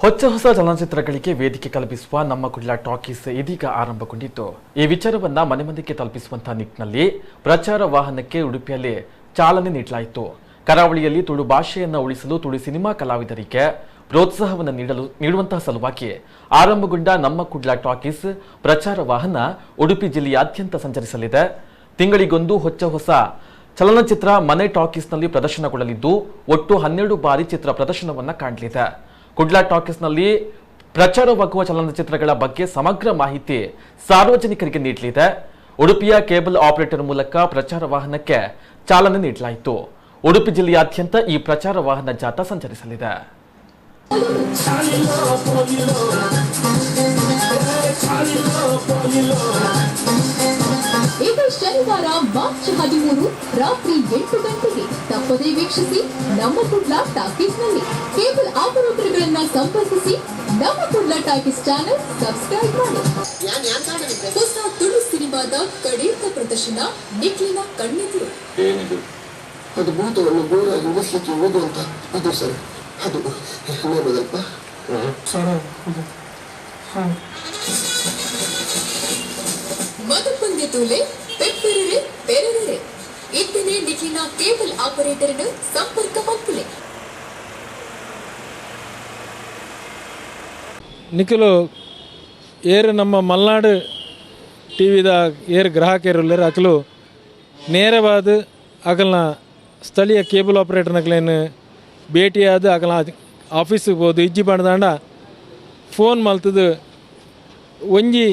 ಹೊಸ ಚಲನಚಿತ್ರಗಳಿಗೆ ವೇದಿಕೆ ಕಲ್ಪಿಸುವ ನಮ್ಮ ಕುಡ್ಲ ಟಾಕೀಸ್ ಇದೀಗ ಆರಂಭಗೊಂಡಿತ್ತು. ಈ ವಿಚಾರವನ್ನ ಮನೆ ಮಂದಿಗೆ ತಲುಪಿಸುವಂತಹ ನಿಟ್ಟಿನಲ್ಲಿ ಪ್ರಚಾರ ವಾಹನಕ್ಕೆ ಉಡುಪಿಯಲ್ಲಿ ಚಾಲನೆ ನೀಡಲಾಯಿತು. ಕರಾವಳಿಯಲ್ಲಿ ತುಳು ಭಾಷೆಯನ್ನು ಉಳಿಸಲು ತುಳು ಸಿನಿಮಾ ಕಲಾವಿದರಿಗೆ ಪ್ರೋತ್ಸಾಹವನ್ನು ನೀಡುವಂತಹ ಸಲುವಾಗಿ ಆರಂಭಗೊಂಡ ನಮ್ಮ ಕುಡ್ಲ ಟಾಕೀಸ್ ಪ್ರಚಾರ ವಾಹನ ಉಡುಪಿ ಜಿಲ್ಲೆಯಾದ್ಯಂತ ಸಂಚರಿಸಲಿದೆ. ತಿಂಗಳಿಗೊಂದು ಹೊಸ ಚಲನಚಿತ್ರ ಮನೆ ಟಾಕೀಸ್ನಲ್ಲಿ ಪ್ರದರ್ಶನಗೊಳ್ಳಲಿದ್ದು ಒಟ್ಟು 12 ಬಾರಿ ಚಿತ್ರ ಪ್ರದರ್ಶನವನ್ನ ಕಾಣಲಿದೆ. ಕುಡ್ಲ ಟಾಕೀಸ್ನಲ್ಲಿ ಪ್ರಚಾರವಾಗುವ ಚಲನಚಿತ್ರಗಳ ಬಗ್ಗೆ ಸಮಗ್ರ ಮಾಹಿತಿ ಸಾರ್ವಜನಿಕರಿಗೆ ನೀಡಲಿದೆ. ಉಡುಪಿಯ ಕೇಬಲ್ ಆಪರೇಟರ್ ಮೂಲಕ ಪ್ರಚಾರ ವಾಹನಕ್ಕೆ ಚಾಲನೆ ನೀಡಲಾಯಿತು. ಉಡುಪಿ ಜಿಲ್ಲೆಯಾದ್ಯಂತ ಈ ಪ್ರಚಾರ ವಾಹನ ಜಾಥಾ ಸಂಚರಿಸಲಿದೆ. ಇದು ಶನಿವಾರ ಮಾರ್ಚ್ 13 ರಾತ್ರಿ 8 ಗಂಟೆಗೆ ತಪ್ಪದೇ ವೀಕ್ಷಿಸಿ. ನಮ್ಮ ಕುಡ್ಲ ಟಾಕೀಸ್ನಲ್ಲಿ ಕೇಬಲ್ ಆಪರೇಟರ್ಗಳನ್ನ ಸಂಪರ್ಕಿಸಿ. ನಮ್ಮ ಕುಡ್ಲ ಟಾಕೀಸ್ ಚಾನೆಲ್ ಸಬ್ಸ್ಕ್ರೈಬ್ ಮಾಡಿ. ಹೊಸ ತುಳು ಸಿನಿಮಾದ ಕಡೇಕ ಪ್ರದರ್ಶನ ನಿಖಿಲಿನ ಕಣ್ಣೆದುರು. ಅದು ಭೂತವನ್ನು ಗೋರಾಗಿ ಉಳಿಸಲಿಕ್ಕೆ ಹೋಗುವಂತ ಅದು ಸರ್, ಅದು ನೋಡೋದಪ್ಪ ಮದಪಂದ್ಯ ತೂಲೆ ಪೆಪ್ಪೆರರೆ ಪೆರರೆ ಇತ್ತನೆ ನಿಖಿಲಿನ ಕೇಬಲ್ ಆಪರೇಟರ್ನ ಸಂಪರ್ಕ ಮಕ್ಕಳೇ. ನಿಖಿಲು ಏರು ನಮ್ಮ ಮಲ್ನಾಡು ಟಿವಿದ ಏರು ಗ್ರಾಹಕರು ಅಕಲು ನೇರವಾದ ಅಕಲ್ನ ಸ್ಥಳೀಯ ಕೇಬಲ್ ಆಪರೇಟರ್ನಕ್ಲೇನು ಭೇಟಿಯಾದ ಅಕಲ ಆಫೀಸಿಗೆ ಹೋದು ಇಜ್ಜಿ ಪಡ್ದಾಂಡ ಫೋನ್ ಮಲ್ತದು ಒಂಜಿ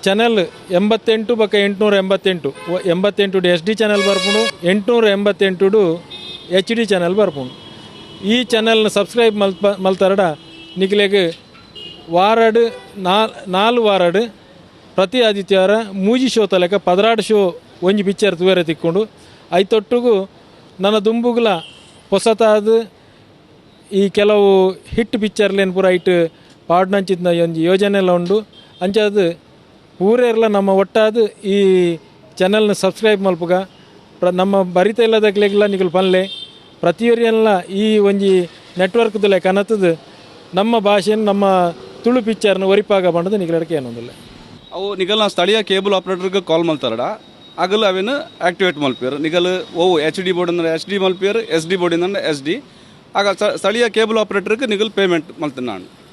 ಚಾನಲ್ 88 ಬಕ್ಕ 888 SD ಚಾನಲ್ ಬರ್ಪುಂಡು, 888 HD ಚಾನಲ್ ಬರ್ಪುಂಡು. ಈ ಚಾನಲ್ನ ಸಬ್ಸ್ಕ್ರೈಬ್ ಮಲ್ತಾರಡ ನಿಖಿಲೆಗೆ ವಾರಡು 4 ವಾರಡು ಪ್ರತಿ ಆದಿತ್ಯವಾರ ಮೂಜಿ ಶೋ ತಲೆಕ 16 ಶೋ ಒಂಜಿ ಪಿಕ್ಚರ್ ತೂವೇರೆ ತಿಕ್ಕೊಂಡು ಐತೊಟ್ಟಿಗೂ ನನ್ನ ದುಂಬುಗ್ಲ ಹೊಸತಾದ ಈ ಕೆಲವು ಹಿಟ್ ಪಿಕ್ಚರ್ಲೇನು ಪೂರ ಇಟ್ಟು ಪಾಡ್ನಂಚಿನ ಒಂದು ಯೋಜನೆ ಎಲ್ಲ ಉಂಡು. ಅಂಚಾದ ಪೂರೆಲ್ಲ ನಮ್ಮ ಒಟ್ಟಾದ ಈ ಚಾನಲ್ನ ಸಬ್ಸ್ಕ್ರೈಬ್ ಮಲ್ಪುಗ ನಮ್ಮ ಬರಿತ ಇಲ್ಲದಕ್ಲೆಲ್ಲ ನಿಖಲ್ ಪನ್ಲೆ ಪ್ರತಿಯೊರಿಯೆಲ್ಲ ಈ ಒಂಜಿ ನೆಟ್ವರ್ಕ್ದಲ್ಲೇ ಕನತದು ನಮ್ಮ ಭಾಷೆಯನ್ನು ನಮ್ಮ ತುಳು ಪಿಕ್ಚರ್ನ ಒರಿಪಾಗ ಬಂಡದು ನಿಖಲಡಕ್ಕೆ ಏನೊಂದಿಲ್ಲ. ಅವು ನಿಗಲ್ ನಾವು ಸ್ಥಳೀಯ ಕೇಬಲ್ ಆಪರೇಟರ್ಗೆ ಕಾಲ್ ಮಲ್ತಾರಡ ಆಗಲು ಅವೇನು ಆಕ್ಟಿವೇಟ್ ಮಲ್ಪಿಯರು ನಿಗಲ್ ಓವು HD ಬೋರ್ಡ್ ಅಂದ್ರೆ HD ಮಲ್ಪಿಯರು SD ಬೋರ್ಡ್ ಅಂದ್ರೆ SD ಆಗ ಸ್ಥಳೀಯ ಕೇಬಲ್ ಆಪರೇಟರ್ಗೆ ನಿಗಲ್ ಪೇಮೆಂಟ್ ಮಲ್ತೀನಿ ನಾನು.